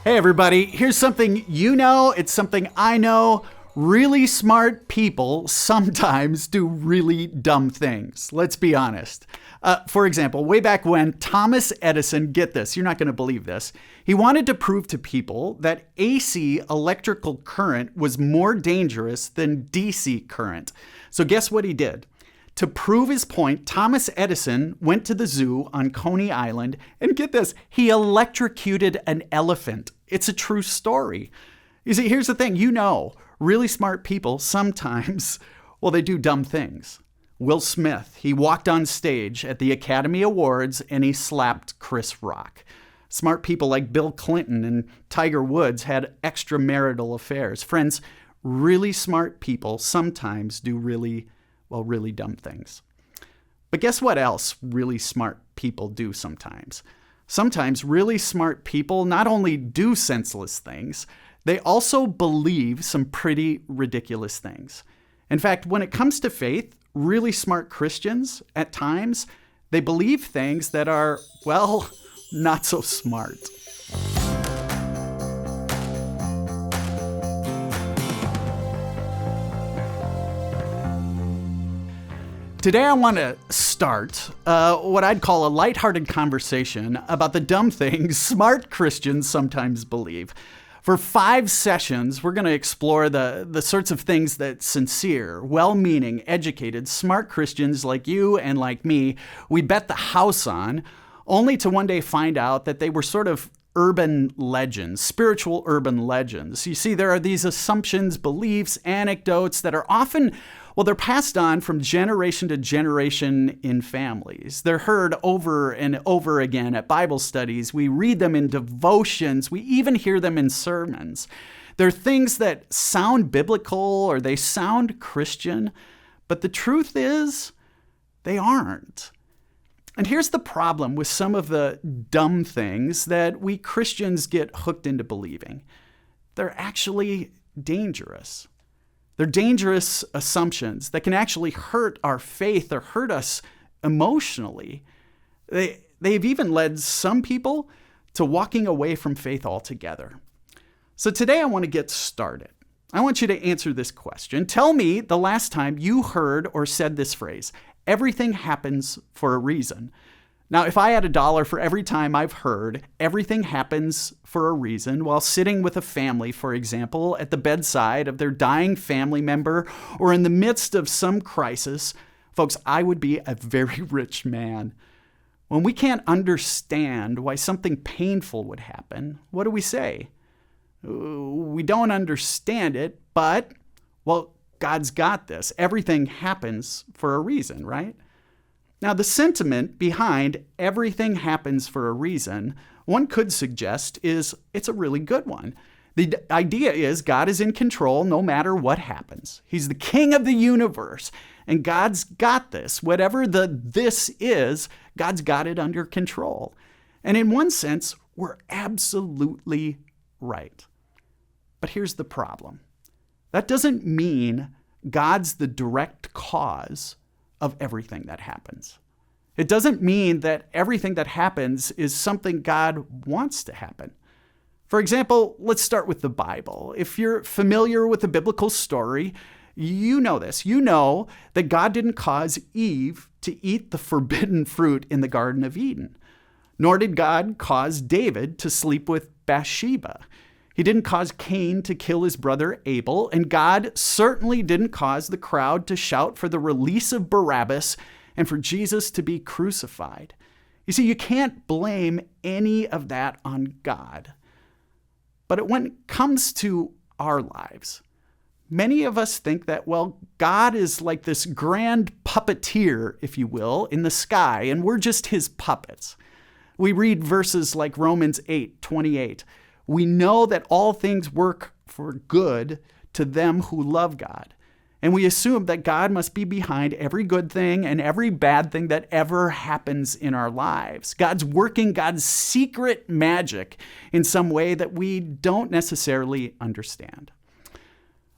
Hey everybody, here's something you know, it's something I know. Really smart people sometimes do really dumb things. Let's be honest. For example, way back when Thomas Edison, get this, you're not going to believe this, he wanted to prove to people that AC electrical current was more dangerous than DC current. So guess what he did? To prove his point, Thomas Edison went to the zoo on Coney Island, and get this, he electrocuted an elephant. It's a true story. You see, here's the thing, really smart people sometimes, they do dumb things. Will Smith, he walked on stage at the Academy Awards and he slapped Chris Rock. Smart people like Bill Clinton and Tiger Woods had extramarital affairs. Friends, really smart people sometimes do really dumb things. But guess what else really smart people do sometimes? Sometimes really smart people not only do senseless things, they also believe some pretty ridiculous things. In fact, when it comes to faith, really smart Christians, at times, they believe things that are, not so smart. Today I want to start what I'd call a lighthearted conversation about the dumb things smart Christians sometimes believe. For 5 sessions, we're going to explore the sorts of things that sincere, well-meaning, educated, smart Christians like you and like me, we bet the house on, only to one day find out that they were sort of urban legends, spiritual urban legends. You see, there are these assumptions, beliefs, anecdotes that are often, they're passed on from generation to generation in families. They're heard over and over again at Bible studies. We read them in devotions. We even hear them in sermons. They're things that sound biblical or they sound Christian, but the truth is, they aren't. And here's the problem with some of the dumb things that we Christians get hooked into believing. They're actually dangerous. They're dangerous assumptions that can actually hurt our faith or hurt us emotionally. They've even led some people to walking away from faith altogether. So today I want to get started. I want you to answer this question. Tell me the last time you heard or said this phrase, everything happens for a reason. Now, if I had $1 for every time I've heard everything happens for a reason while sitting with a family, for example, at the bedside of their dying family member or in the midst of some crisis, folks, I would be a very rich man. When we can't understand why something painful would happen, what do we say? We don't understand it, but, God's got this. Everything happens for a reason, right? Now, the sentiment behind everything happens for a reason, one could suggest is it's a really good one. The idea is God is in control no matter what happens. He's the king of the universe, and God's got this. Whatever this is, God's got it under control. And in one sense, we're absolutely right. But here's the problem. That doesn't mean God's the direct cause of everything that happens. It doesn't mean that everything that happens is something God wants to happen. For example, let's start with the Bible. If you're familiar with the biblical story, you know this. You know that God didn't cause Eve to eat the forbidden fruit in the Garden of Eden, nor did God cause David to sleep with Bathsheba. He didn't cause Cain to kill his brother Abel, and God certainly didn't cause the crowd to shout for the release of Barabbas and for Jesus to be crucified. You see, you can't blame any of that on God. But when it comes to our lives, many of us think that, God is like this grand puppeteer, if you will, in the sky, and we're just his puppets. We read verses like Romans 8:28. We know that all things work for good to them who love God. And we assume that God must be behind every good thing and every bad thing that ever happens in our lives. God's working God's secret magic in some way that we don't necessarily understand.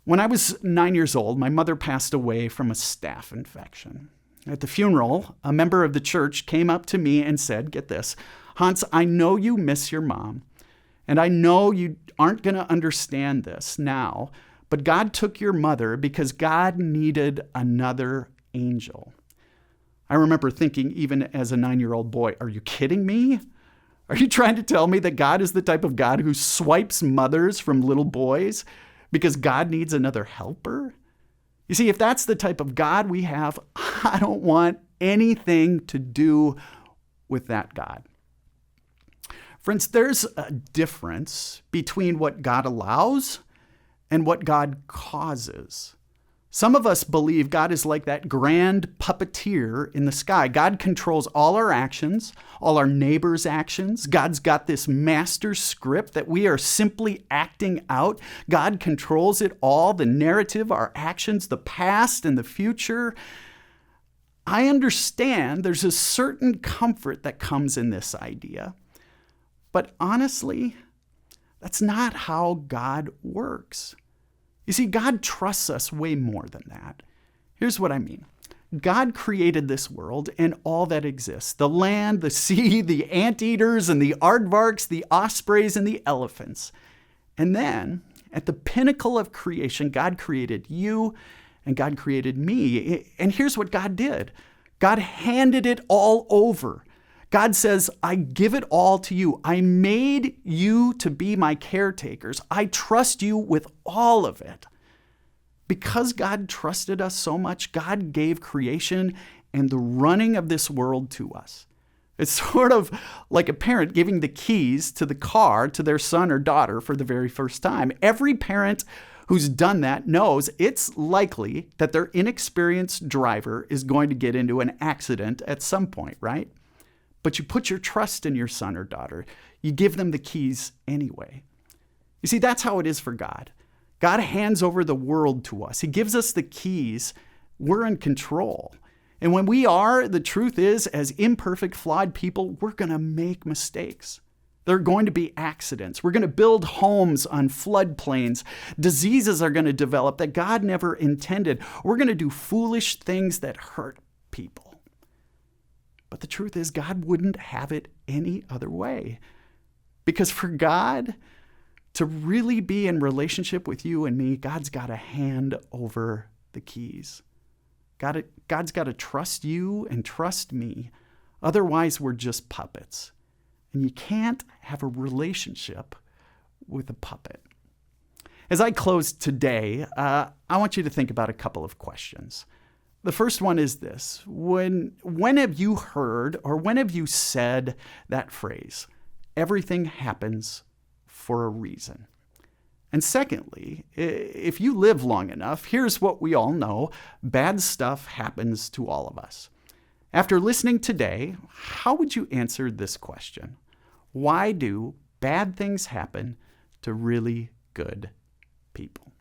When I was 9 years old, my mother passed away from a staph infection. At the funeral, a member of the church came up to me and said, get this, Hans, I know you miss your mom. And I know you aren't going to understand this now, but God took your mother because God needed another angel. I remember thinking, even as a 9-year-old boy, are you kidding me? Are you trying to tell me that God is the type of God who swipes mothers from little boys because God needs another helper? You see, if that's the type of God we have, I don't want anything to do with that God. Friends, there's a difference between what God allows and what God causes. Some of us believe God is like that grand puppeteer in the sky. God controls all our actions, all our neighbors' actions. God's got this master script that we are simply acting out. God controls it all, the narrative, our actions, the past and the future. I understand there's a certain comfort that comes in this idea. But honestly, that's not how God works. You see, God trusts us way more than that. Here's what I mean. God created this world and all that exists, the land, the sea, the anteaters and the aardvarks, the ospreys and the elephants. And then, at the pinnacle of creation, God created you and God created me. And here's what God did. God handed it all over. God says, I give it all to you. I made you to be my caretakers. I trust you with all of it. Because God trusted us so much, God gave creation and the running of this world to us. It's sort of like a parent giving the keys to the car to their son or daughter for the very first time. Every parent who's done that knows it's likely that their inexperienced driver is going to get into an accident at some point, right? But you put your trust in your son or daughter. You give them the keys anyway. You see, that's how it is for God. God hands over the world to us. He gives us the keys. We're in control. And when we are, the truth is, as imperfect, flawed people, we're going to make mistakes. There are going to be accidents. We're going to build homes on floodplains. Diseases are going to develop that God never intended. We're going to do foolish things that hurt people. But the truth is, God wouldn't have it any other way. Because for God to really be in relationship with you and me, God's got to hand over the keys. God's got to trust you and trust me. Otherwise, we're just puppets. And you can't have a relationship with a puppet. As I close today, I want you to think about a couple of questions. The first one is this. When have you heard or when have you said that phrase, everything happens for a reason? And secondly, if you live long enough, here's what we all know. Bad stuff happens to all of us. After listening today, how would you answer this question? Why do bad things happen to really good people?